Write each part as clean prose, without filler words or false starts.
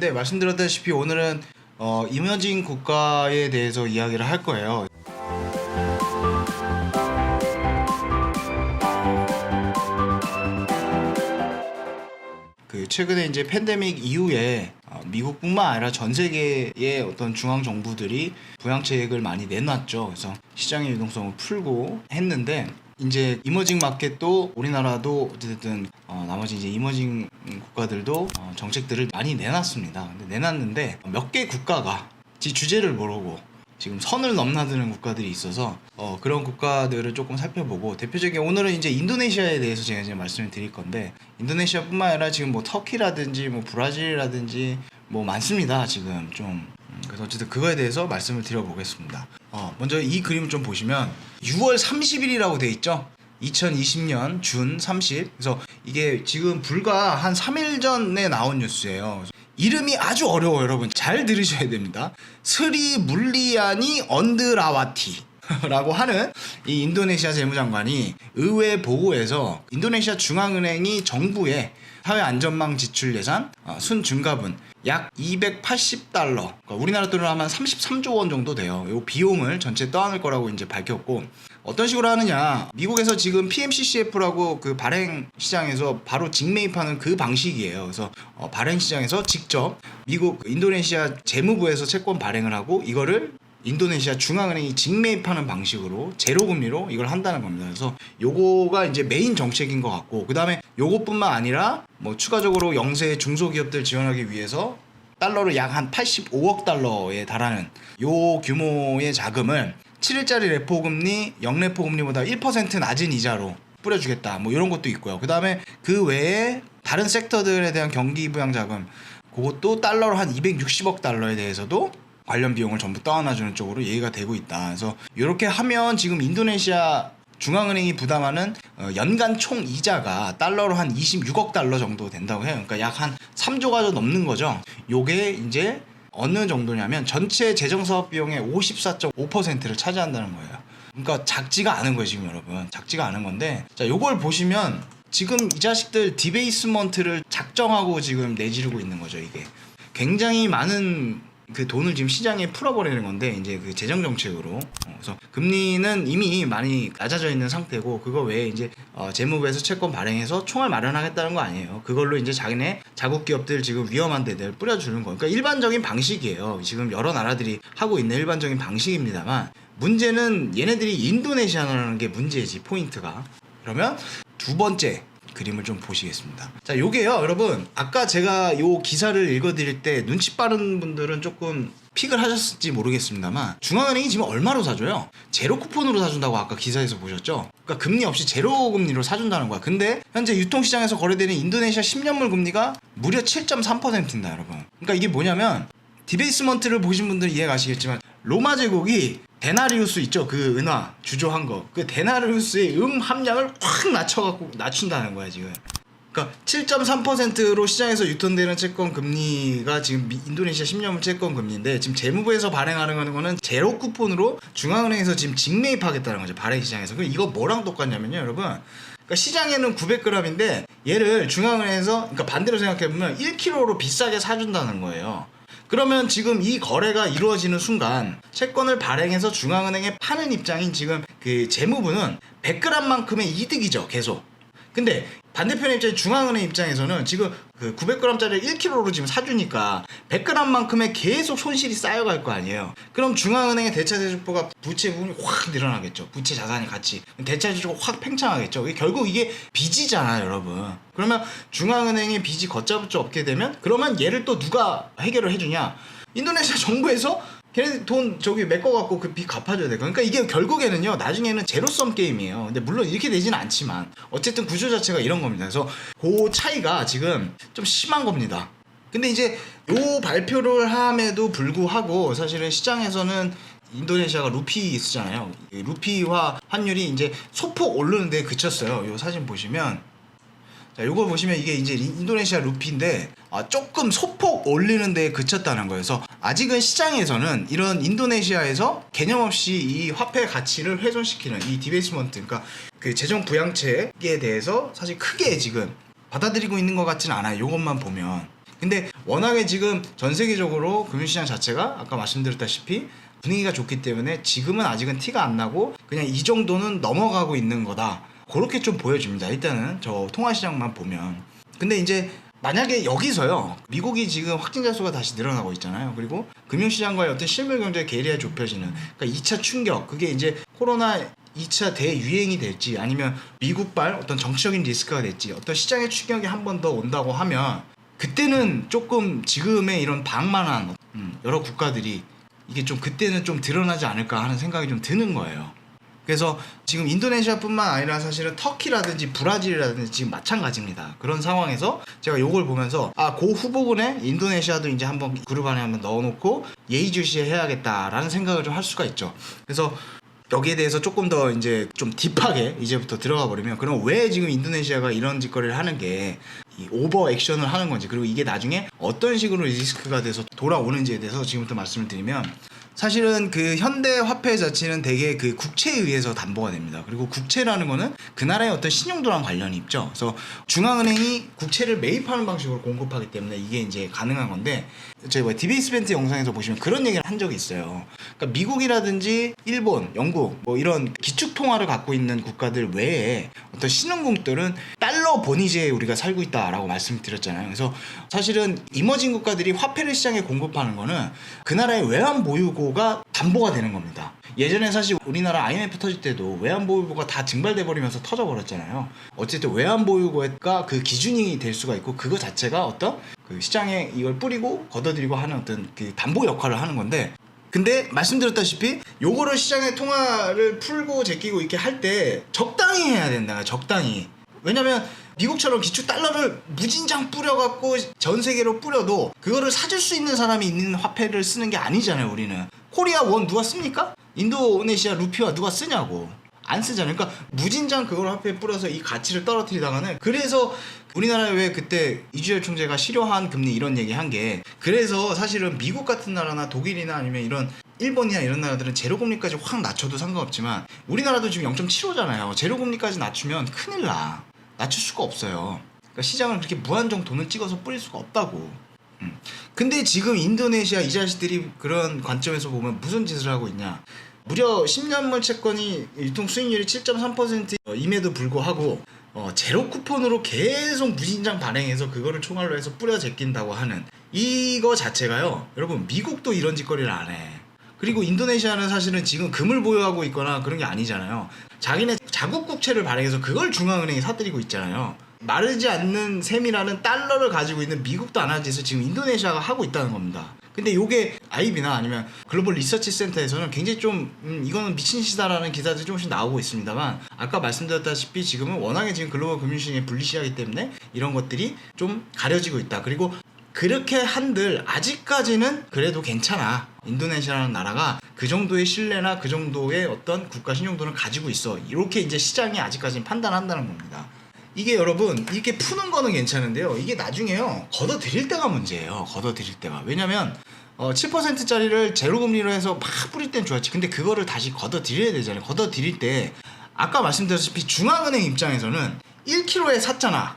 근데 말씀드렸다시피 오늘은 이머징 국가에 대해서 이야기를 할 거예요. 최근에 이제 팬데믹 이후에 미국뿐만 아니라 전 세계의 어떤 중앙 정부들이 부양책을 많이 내놨죠. 그래서 시장의 유동성을 풀고 했는데 이제 이머징 마켓도 우리나라도 어쨌든 나머지 이제 이머징 국가들도 정책들을 많이 내놨습니다. 근데 내놨는데 몇 개 국가가 지 주제를 모르고 지금 선을 넘나드는 국가들이 있어서 그런 국가들을 조금 살펴보고, 대표적인 오늘은 이제 인도네시아에 대해서 제가 이제 말씀을 드릴 건데, 인도네시아뿐만 아니라 지금 뭐 터키라든지 뭐 브라질이라든지 뭐 많습니다 지금 좀. 그래서 어쨌든 그거에 대해서 말씀을 드려보겠습니다. 먼저 이 그림을 좀 보시면 6월 30일이라고 돼 있죠. 2020년 준 30. 그래서 이게 지금 불과 한 3일 전에 나온 뉴스예요. 이름이 아주 어려워요, 여러분. 잘 들으셔야 됩니다. 스리 물리아니 언드라와티 라고 하는 이 인도네시아 재무장관이 의회 보고에서 인도네시아 중앙은행이 정부에 사회안전망 지출 예산 순증가분 약 280달러, 그러니까 우리나라 돈으로 하면 33조 원 정도 돼요. 이 비용을 전체 떠안을 거라고 이제 밝혔고, 어떤 식으로 하느냐, 미국에서 지금 PMCCF라고 그 발행 시장에서 바로 직매입하는 그 방식이에요. 그래서 발행 시장에서 직접 미국 인도네시아 재무부에서 채권 발행을 하고 이거를 인도네시아 중앙은행이 직매입하는 방식으로 제로금리로 이걸 한다는 겁니다. 그래서 요거가 이제 메인 정책인 것 같고, 그 다음에 요것뿐만 아니라 뭐 추가적으로 영세 중소기업들 지원하기 위해서 달러로 약 한 85억 달러에 달하는 요 규모의 자금을 7일짜리 레포금리, 영레포금리보다 1% 낮은 이자로 뿌려주겠다, 뭐 이런 것도 있고요. 그 다음에 그 외에 다른 섹터들에 대한 경기부양 자금, 그것도 달러로 한 260억 달러에 대해서도 관련 비용을 전부 떠안아주는 쪽으로 얘기가 되고 있다. 그래서 이렇게 하면 지금 인도네시아 중앙은행이 부담하는 연간 총 이자가 달러로 한 26억 달러 정도 된다고 해요. 그러니까 약 한 3조가 넘는 거죠. 요게 이제 어느 정도냐면 전체 재정사업 비용의 54.5%를 차지한다는 거예요. 그러니까 작지가 않은 거예요, 지금 여러분. 작지가 않은 건데, 자, 요걸 보시면 지금 이 자식들 디베이스먼트를 작정하고 지금 내지르고 있는 거죠. 이게 굉장히 많은 그 돈을 지금 시장에 풀어버리는 건데, 이제 그 재정 정책으로. 그래서 금리는 이미 많이 낮아져 있는 상태고, 그거 외에 이제 재무부에서 채권 발행해서 총을 마련하겠다는 거 아니에요. 그걸로 이제 자기네 자국 기업들 지금 위험한 데들 뿌려주는 거. 그러니까 일반적인 방식이에요. 지금 여러 나라들이 하고 있는 일반적인 방식입니다만, 문제는 얘네들이 인도네시아라는 게 문제지, 포인트가. 그러면 두 번째 그림을 좀 보시겠습니다. 자, 요게요, 여러분, 아까 제가 요 기사를 읽어드릴 때 눈치 빠른 분들은 조금 픽을 하셨을지 모르겠습니다만, 중앙은행이 지금 얼마로 사줘요? 제로 쿠폰으로 사준다고 아까 기사에서 보셨죠? 그러니까 금리 없이 제로 금리로 사준다는 거야. 근데 현재 유통시장에서 거래되는 인도네시아 10년물 금리가 무려 7.3%입니다, 여러분. 그러니까 이게 뭐냐면, 디베이스먼트를 보신 분들은 이해가시겠지만, 로마 제국이 데나리우스 있죠, 그 은화 주조한 거, 그 데나리우스의 함량을 확 낮춘다는 거야 지금. 그러니까 7.3%로 시장에서 유통되는 채권 금리가 지금 인도네시아 10년물 채권 금리인데, 지금 재무부에서 발행하는 거는 제로 쿠폰으로 중앙은행에서 지금 직매입하겠다는 거죠, 발행 시장에서. 그럼 이거 뭐랑 똑같냐면요, 여러분, 그러니까 시장에는 900g인데 얘를 중앙은행에서, 그러니까 반대로 생각해보면 1kg로 비싸게 사준다는 거예요. 그러면 지금 이 거래가 이루어지는 순간 채권을 발행해서 중앙은행에 파는 입장인 지금 그 재무부는 100g만큼의 이득이죠, 계속. 근데 반대편의 입장인 중앙은행 입장에서는 지금 그 900g짜리 1kg로 지금 사주니까 100g만큼의 계속 손실이 쌓여갈 거 아니에요. 그럼 중앙은행의 대차대조표가 부채 부분이 확 늘어나겠죠. 부채 자산이 같이 대차대조가 확 팽창하겠죠. 결국 이게 빚이잖아요, 여러분. 그러면 중앙은행의 빚이 걷잡을 수 없게 되면, 그러면 얘를 또 누가 해결을 해주냐? 인도네시아 정부에서 걔네 돈 저기 메꿔갖고 그 빚 갚아줘야 돼. 그러니까 이게 결국에는요, 나중에는 제로섬 게임이에요. 근데 물론 이렇게 되지는 않지만 어쨌든 구조 자체가 이런 겁니다. 그래서 그 차이가 지금 좀 심한 겁니다. 근데 이제 요 발표를 함에도 불구하고 사실은 시장에서는 인도네시아가 루피 쓰잖아요. 루피화 환율이 이제 소폭 오르는데 그쳤어요. 요 사진 보시면, 자, 요걸 보시면 이게 이제 인도네시아 루피인데 조금 소폭 올리는 데 그쳤다는 거예요. 그래서 아직은 시장에서는 이런 인도네시아에서 개념 없이 이 화폐 가치를 훼손시키는 이 디베이스먼트, 그러니까 그 재정 부양책에 대해서 사실 크게 지금 받아들이고 있는 것 같지는 않아요, 요것만 보면. 근데 워낙에 지금 전 세계적으로 금융시장 자체가 아까 말씀드렸다시피 분위기가 좋기 때문에 지금은 아직은 티가 안 나고 그냥 이 정도는 넘어가고 있는 거다, 그렇게 좀 보여집니다. 일단은 저 통화시장만 보면. 근데 이제 만약에 여기서요, 미국이 지금 확진자 수가 다시 늘어나고 있잖아요. 그리고 금융시장과의 어떤 실물 경제 괴리가 좁혀지는, 그러니까 2차 충격, 그게 이제 코로나 2차 대유행이 될지 아니면 미국발 어떤 정치적인 리스크가 될지 어떤 시장의 충격이 한 번 더 온다고 하면 그때는 조금 지금의 이런 방만한 여러 국가들이 이게 좀 그때는 좀 드러나지 않을까 하는 생각이 좀 드는 거예요. 그래서 지금 인도네시아뿐만 아니라 사실은 터키라든지 브라질이라든지 지금 마찬가지입니다. 그런 상황에서 제가 요걸 보면서 그 후보군에 인도네시아도 이제 한번 그룹 안에 한번 넣어놓고 예의주시해야겠다라는 생각을 좀 할 수가 있죠. 그래서 여기에 대해서 조금 더 이제 좀 딥하게 이제부터 들어가 버리면, 그럼 왜 지금 인도네시아가 이런 짓거리를 하는 게 이 오버 액션을 하는 건지, 그리고 이게 나중에 어떤 식으로 리스크가 돼서 돌아오는지에 대해서 지금부터 말씀을 드리면, 사실은 그 현대 화폐 자체는 대개 그 국채에 의해서 담보가 됩니다. 그리고 국채라는 거는 그 나라의 어떤 신용도랑 관련이 있죠. 그래서 중앙은행이 국채를 매입하는 방식으로 공급하기 때문에 이게 이제 가능한 건데, 저희 디베이스 벤트 영상에서 보시면 그런 얘기를 한 적이 있어요. 그러니까 미국이라든지 일본, 영국 뭐 이런 기축 통화를 갖고 있는 국가들 외에 어떤 신흥국들은 달러 본위제에 우리가 살고 있다라고 말씀드렸잖아요. 그래서 사실은 이머징 국가들이 화폐를 시장에 공급하는 거는 그 나라의 외환 보유고가 담보가 되는 겁니다. 예전에 사실 우리나라 IMF 터질 때도 외환 보유고가 다 증발돼 버리면서 터져 버렸잖아요. 어쨌든 외환 보유고가 그 기준이 될 수가 있고, 그거 자체가 어떤 그 시장에 이걸 뿌리고 걷어들이고 하는 어떤 그 담보 역할을 하는 건데, 근데 말씀드렸다시피 요거를 시장에 통화를 풀고 제끼고 이렇게 할 때 적당히 해야 된다. 적당히. 왜냐면 미국처럼 기축 달러를 무진장 뿌려갖고 전 세계로 뿌려도 그거를 사줄 수 있는 사람이 있는 화폐를 쓰는 게 아니잖아요. 우리는 코리아 원 누가 씁니까? 인도네시아 루피와 누가 쓰냐고. 안 쓰잖아요. 그러니까 무진장 그걸 화폐에 뿌려서 이 가치를 떨어뜨리다가는, 그래서 우리나라에 왜 그때 이주열 총재가 실효화한 금리 이런 얘기 한 게, 그래서 사실은 미국 같은 나라나 독일이나 아니면 이런 일본이나 이런 나라들은 제로금리까지 확 낮춰도 상관없지만 우리나라도 지금 0.75잖아요. 제로금리까지 낮추면 큰일 나. 낮출 수가 없어요. 그러니까 시장을 그렇게 무한정 돈을 찍어서 뿌릴 수가 없다고. 근데 지금 인도네시아 이 자식들이 그런 관점에서 보면 무슨 짓을 하고 있냐. 무려 10년물 채권이 유통 수익률이 7.3%임에도 불구하고 제로 쿠폰으로 계속 무진장 발행해서 그거를 총알로 해서 뿌려 제낀다고 하는 이거 자체가요, 여러분 미국도 이런 짓거리를 안 해. 그리고 인도네시아는 사실은 지금 금을 보유하고 있거나 그런 게 아니잖아요. 자기네 자국 국채를 발행해서 그걸 중앙은행이 사들이고 있잖아요. 마르지 않는 셈이라는 달러를 가지고 있는 미국도 안 한 짓을 지금 인도네시아가 하고 있다는 겁니다. 근데 요게 IB나 아니면 글로벌 리서치 센터에서는 굉장히 좀 이거는 미친 짓이다라는 기사들이 조금씩 나오고 있습니다만, 아까 말씀드렸다시피 지금은 워낙에 지금 글로벌 금융시장이 불리시하기 때문에 이런 것들이 좀 가려지고 있다. 그리고 그렇게 한들 아직까지는 그래도 괜찮아. 인도네시아라는 나라가 그 정도의 신뢰나 그 정도의 어떤 국가 신용도를 가지고 있어. 이렇게 이제 시장이 아직까지는 판단한다는 겁니다. 이게 여러분 이렇게 푸는 거는 괜찮은데요, 이게 나중에요 걷어들일 때가 문제예요. 걷어들일 때가. 왜냐면 7%짜리를 제로금리로 해서 막 뿌릴 땐 좋았지. 근데 그거를 다시 걷어들여야 되잖아요. 걷어들일 때 아까 말씀드렸다시피 중앙은행 입장에서는 1kg에 샀잖아.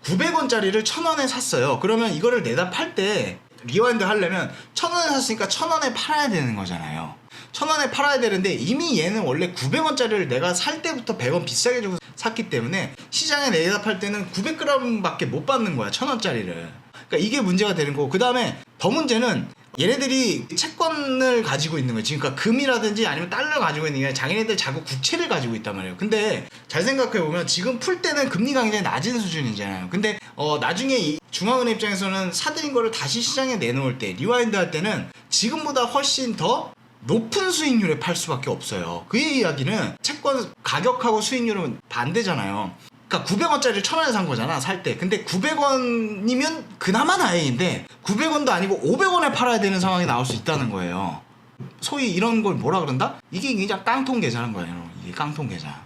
900원짜리를 1000원에 샀어요. 그러면 이거를 내다 팔 때 리와인드 하려면 1000원에 샀으니까 1000원에 팔아야 되는 거잖아요. 1000원에 팔아야 되는데 이미 얘는 원래 900원짜리를 내가 살 때부터 100원 비싸게 주고 샀기 때문에 시장에 내다 팔 때는 900g 밖에 못 받는 거야, 1000원짜리를. 그러니까 이게 문제가 되는 거고, 그 다음에 더 문제는 얘네들이 채권을 가지고 있는 거예요. 지금 그러니까 금이라든지 아니면 달러 가지고 있는 게 자기네들 자국 국채를 가지고 있단 말이에요. 근데 잘 생각해보면 지금 풀 때는 금리가 굉장히 낮은 수준이잖아요. 근데 나중에 이 중앙은행 입장에서는 사들인 거를 다시 시장에 내놓을 때, 리와인드 할 때는 지금보다 훨씬 더 높은 수익률에 팔 수밖에 없어요. 그 이야기는 채권 가격하고 수익률은 반대잖아요. 그러니까 900원짜리를 1000원에 산 거잖아, 살 때. 근데 900원이면 그나마 다행인데 900원도 아니고 500원에 팔아야 되는 상황이 나올 수 있다는 거예요. 소위 이런 걸 뭐라 그런다? 이게 그냥 깡통 계좌인 거예요. 이게 깡통 계좌.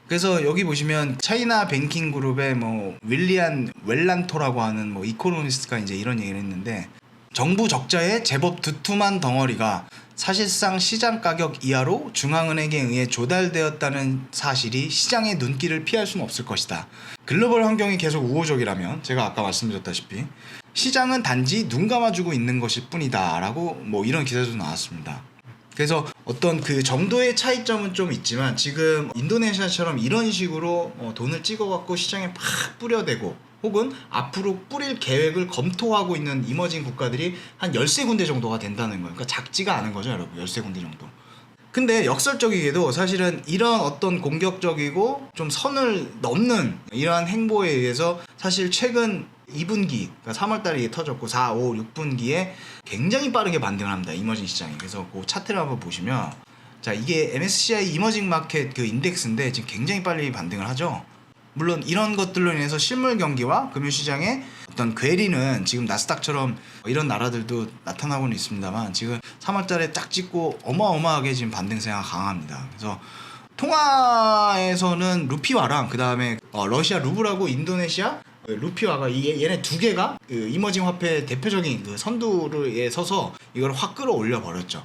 그래서 여기 보시면 차이나 뱅킹 그룹의 뭐 윌리안 웰란토라고 하는 뭐 이코노미스트가 이제 이런 얘기를 했는데, 정부 적자의 제법 두툼한 덩어리가 사실상 시장 가격 이하로 중앙은행에 의해 조달되었다는 사실이 시장의 눈길을 피할 수는 없을 것이다. 글로벌 환경이 계속 우호적이라면, 제가 아까 말씀드렸다시피 시장은 단지 눈 감아주고 있는 것일 뿐이다 라고 뭐 이런 기사도 나왔습니다. 그래서 어떤 그 정도의 차이점은 좀 있지만 지금 인도네시아처럼 이런 식으로 돈을 찍어갖고 시장에 팍 뿌려대고 혹은 앞으로 뿌릴 계획을 검토하고 있는 이머징 국가들이 한 13군데 정도가 된다는 거예요. 그러니까 작지가 않은 거죠, 여러분. 13군데 정도. 근데 역설적이게도 사실은 이런 어떤 공격적이고 좀 선을 넘는 이러한 행보에 의해서 사실 최근 2분기, 그러니까 3월달에 이게 터졌고 4, 5, 6분기에 굉장히 빠르게 반등을 합니다. 이머징 시장이. 그래서 그 차트를 한번 보시면 자, 이게 MSCI 이머징 마켓 그 인덱스인데 지금 굉장히 빨리 반등을 하죠. 물론 이런 것들로 인해서 실물 경기와 금융시장의 어떤 괴리는 지금 나스닥처럼 이런 나라들도 나타나고는 있습니다만 지금 3월달에 딱 찍고 어마어마하게 지금 반등세가 강합니다. 그래서 통화에서는 루피화랑 그 다음에 러시아 루블하고 인도네시아 루피화가 이게 얘네 두 개가 그 이머징 화폐 대표적인 그 선두에 서서 이걸 확 끌어올려 버렸죠.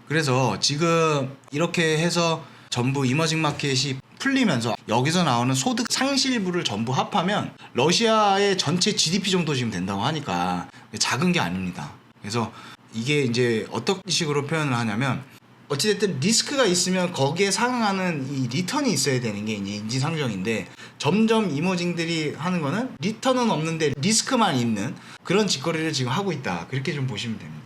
그래서 지금 이렇게 해서 전부 이머징 마켓이 풀리면서 여기서 나오는 소득 상실부를 전부 합하면 러시아의 전체 GDP 정도 지금 된다고 하니까 작은 게 아닙니다. 그래서 이게 이제 어떤 식으로 표현을 하냐면 어찌됐든 리스크가 있으면 거기에 상응하는 이 리턴이 있어야 되는 게 이제 인지상정인데 점점 이머징들이 하는 거는 리턴은 없는데 리스크만 있는 그런 짓거리를 지금 하고 있다. 그렇게 좀 보시면 됩니다.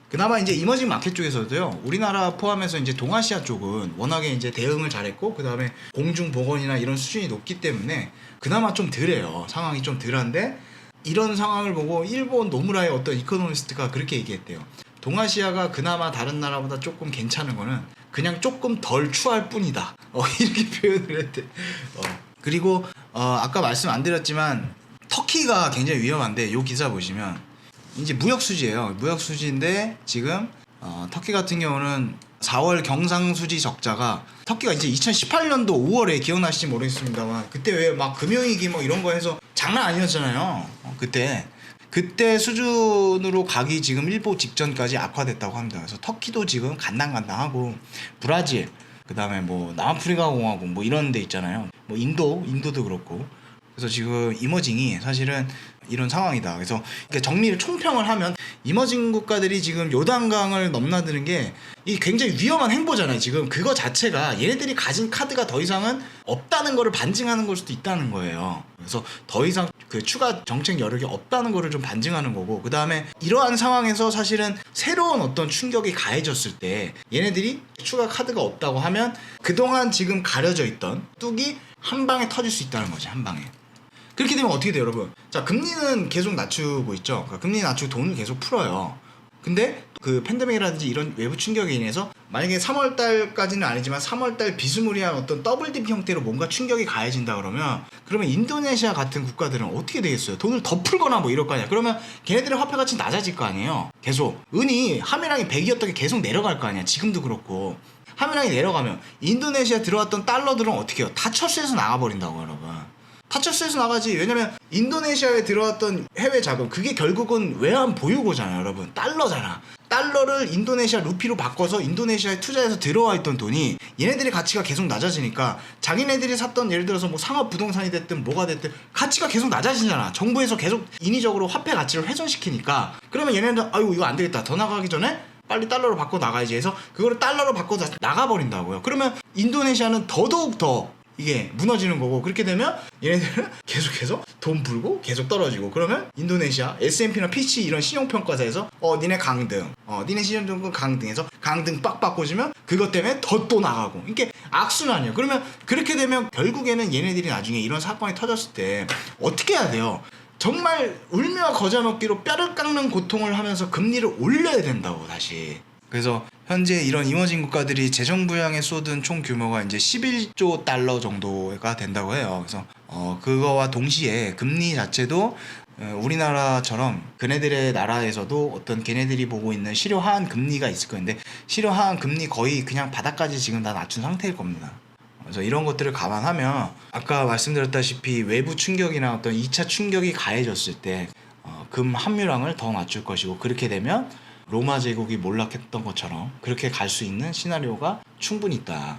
그나마 이제 이머징 마켓 쪽에서도요, 우리나라 포함해서 이제 동아시아 쪽은 워낙에 이제 대응을 잘했고, 그 다음에 공중보건이나 이런 수준이 높기 때문에 그나마 좀 덜해요. 상황이 좀 덜한데, 이런 상황을 보고 일본 노무라의 어떤 이코노미스트가 그렇게 얘기했대요. 동아시아가 그나마 다른 나라보다 조금 괜찮은 거는 그냥 조금 덜 추할 뿐이다. 이렇게 표현을 했대. 그리고 아까 말씀 안 드렸지만 터키가 굉장히 위험한데, 요 기사 보시면 이제 무역수지예요. 무역수지인데 지금 터키 같은 경우는 4월 경상수지 적자가 터키가 이제 2018년도 5월에 기억나실지 모르겠습니다만 그때 왜 막 금융위기 뭐 이런 거 해서 장난 아니었잖아요. 그때 수준으로 가기 지금 일보 직전까지 악화됐다고 합니다. 그래서 터키도 지금 간당간당하고 브라질, 그 다음에 뭐 남아프리카 공화국 뭐 이런 데 있잖아요. 뭐 인도도 그렇고. 그래서 지금 이머징이 사실은 이런 상황이다. 그래서 정리를 총평을 하면 이머징 국가들이 지금 요단강을 넘나드는 게 이 굉장히 위험한 행보잖아요. 지금 그거 자체가 얘네들이 가진 카드가 더 이상은 없다는 거를 반증하는 걸 수도 있다는 거예요. 그래서 더 이상 그 추가 정책 여력이 없다는 거를 좀 반증하는 거고, 그 다음에 이러한 상황에서 사실은 새로운 어떤 충격이 가해졌을 때 얘네들이 추가 카드가 없다고 하면 그동안 지금 가려져 있던 뚝이 한 방에 터질 수 있다는 거지. 한 방에. 그렇게 되면 어떻게 돼요, 여러분? 자, 금리는 계속 낮추고 있죠. 그러니까 금리 낮추고 돈을 계속 풀어요. 근데 그 팬데믹이라든지 이런 외부 충격에 인해서 만약에 3월달까지는 아니지만 3월달 비스무리한 어떤 더블 딥 형태로 뭔가 충격이 가해진다 그러면 인도네시아 같은 국가들은 어떻게 되겠어요? 돈을 더 풀거나 뭐 이럴 거 아니야. 그러면 걔네들의 화폐 가치 낮아질 거 아니에요. 계속 은이 함유량이 100이었던 게 계속 내려갈 거 아니야. 지금도 그렇고. 함유량이 내려가면 인도네시아 들어왔던 달러들은 어떻게 해요? 다 철수해서 나가버린다고, 여러분. 타철수에서 나가지. 왜냐면 인도네시아에 들어왔던 해외 자금, 그게 결국은 외환 보유고잖아요, 여러분. 달러잖아. 달러를 인도네시아 루피로 바꿔서 인도네시아에 투자해서 들어와 있던 돈이 얘네들의 가치가 계속 낮아지니까 자기네들이 샀던, 예를 들어서 뭐 상업 부동산이 됐든 뭐가 됐든 가치가 계속 낮아지잖아. 정부에서 계속 인위적으로 화폐 가치를 훼손시키니까. 그러면 얘네들 아유 이거 안 되겠다, 더 나가기 전에 빨리 달러로 바꿔 나가야지 해서 그거를 달러로 바꿔 나가버린다고요. 그러면 인도네시아는 더더욱 더 이게 무너지는 거고, 그렇게 되면 얘네들은 계속해서 돈 불고 계속 떨어지고, 그러면 인도네시아 S&P나 피치 이런 신용평가사에서 니네 강등, 니네 신용평가 강등해서 강등 빡빡 꽂으면 그것 때문에 더 또 나가고, 이게 악순환이에요. 그러면 그렇게 되면 결국에는 얘네들이 나중에 이런 사건이 터졌을 때 어떻게 해야 돼요? 정말 울며와 거저먹기로 뼈를 깎는 고통을 하면서 금리를 올려야 된다고, 다시. 그래서 현재 이런 이머징 국가들이 재정 부양에 쏟은 총 규모가 이제 11조 달러 정도가 된다고 해요. 그래서 그거와 동시에 금리 자체도 우리나라처럼 그네들의 나라에서도 어떤 걔네들이 보고 있는 실효 하한 금리가 있을 건데, 실효 하한 금리 거의 그냥 바닥까지 지금 다 낮춘 상태일 겁니다. 그래서 이런 것들을 감안하면 아까 말씀드렸다시피 외부 충격이나 어떤 2차 충격이 가해졌을 때 금 함유량을 더 낮출 것이고, 그렇게 되면 로마 제국이 몰락했던 것처럼 그렇게 갈 수 있는 시나리오가 충분히 있다.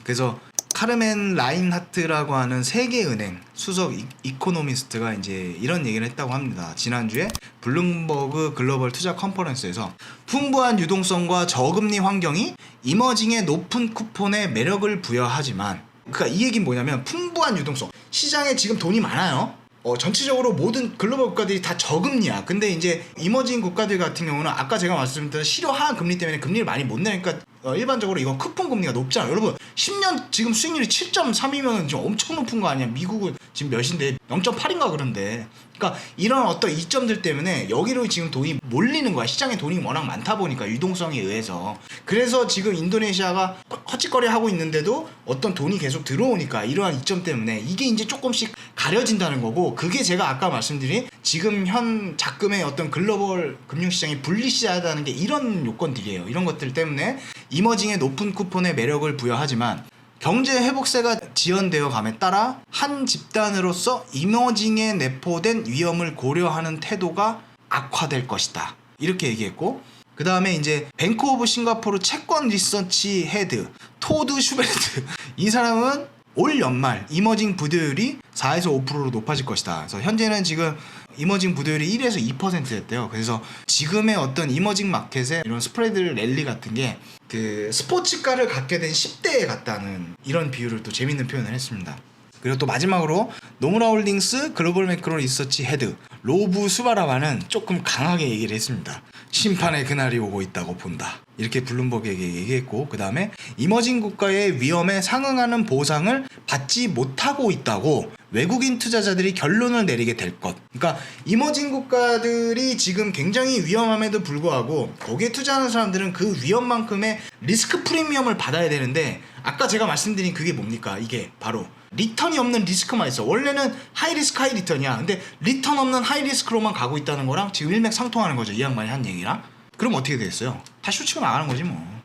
그래서 카르멘 라인하트라고 하는 세계은행 수석 이코노미스트가 이제 이런 얘기를 했다고 합니다. 지난주에 블룸버그 글로벌 투자 컨퍼런스에서 풍부한 유동성과 저금리 환경이 이머징의 높은 쿠폰에 매력을 부여하지만, 그러니까 이 얘기는 뭐냐면 풍부한 유동성, 시장에 지금 돈이 많아요. 전체적으로 모든 글로벌 국가들이 다 저금리야. 근데 이제 이머징 국가들 같은 경우는 아까 제가 말씀드린 실효하한 금리 때문에 금리를 많이 못 내니까 일반적으로 이거 쿠폰 금리가 높잖아요. 여러분 10년 지금 수익률이 7.3이면 지금 엄청 높은 거 아니야? 미국은 지금 몇인데 0.8인가 그런데. 그러니까 이런 어떤 이점들 때문에 여기로 지금 돈이 몰리는 거야. 시장에 돈이 워낙 많다 보니까 유동성에 의해서. 그래서 지금 인도네시아가 헛짓거리 하고 있는데도 어떤 돈이 계속 들어오니까 이러한 이점 때문에 이게 이제 조금씩 가려진다는 거고, 그게 제가 아까 말씀드린 지금 현 작금의 어떤 글로벌 금융시장이 불리시하다는 게 이런 요건들이에요. 이런 것들 때문에 이머징의 높은 쿠폰에 매력을 부여하지만 경제 회복세가 지연되어 감에 따라 한 집단으로서 이머징에 내포된 위험을 고려하는 태도가 악화될 것이다. 이렇게 얘기했고, 그 다음에 이제 뱅크 오브 싱가포르 채권 리서치 헤드 토드 슈베르트 이 사람은 올 연말 이머징 부도율이 4에서 5%로 높아질 것이다. 그래서 현재는 지금 이머징 부도율이 1에서 2%였대요. 그래서 지금의 어떤 이머징 마켓의 이런 스프레드 랠리 같은 게 그 스포츠카를 갖게 된 10대에 같다는 이런 비유를 또 재밌는 표현을 했습니다. 그리고 또 마지막으로 노무라 홀딩스 글로벌 매크로 리서치 헤드 로브 수바라마는 조금 강하게 얘기를 했습니다. 심판의 그날이 오고 있다고 본다. 이렇게 블룸버그에게 얘기했고, 그 다음에 이머징 국가의 위험에 상응하는 보상을 받지 못하고 있다고 외국인 투자자들이 결론을 내리게 될 것. 그러니까 이머징 국가들이 지금 굉장히 위험함에도 불구하고 거기에 투자하는 사람들은 그 위험만큼의 리스크 프리미엄을 받아야 되는데, 아까 제가 말씀드린 그게 뭡니까? 이게 바로 리턴이 없는 리스크만 있어. 원래는 하이 리스크 하이 리턴이야. 근데 리턴 없는 하이 리스크로만 가고 있다는 거랑 지금 일맥상통하는 거죠. 이 양반이 한 얘기랑. 그럼 어떻게 되겠어요? 다 슈치고 나가는 거지 뭐.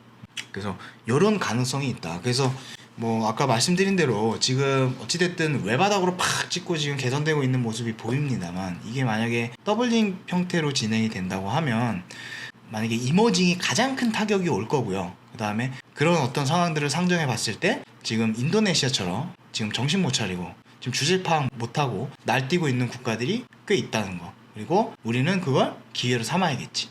그래서 이런 가능성이 있다. 그래서 뭐 아까 말씀드린 대로 지금 어찌됐든 외바닥으로 팍 찍고 지금 개선되고 있는 모습이 보입니다만, 이게 만약에 더블링 형태로 진행이 된다고 하면 만약에 이머징이 가장 큰 타격이 올 거고요. 그 다음에 그런 어떤 상황들을 상정해 봤을 때 지금 인도네시아처럼 지금 정신 못 차리고 지금 주제 파악 못하고 날뛰고 있는 국가들이 꽤 있다는 거. 그리고 우리는 그걸 기회로 삼아야겠지.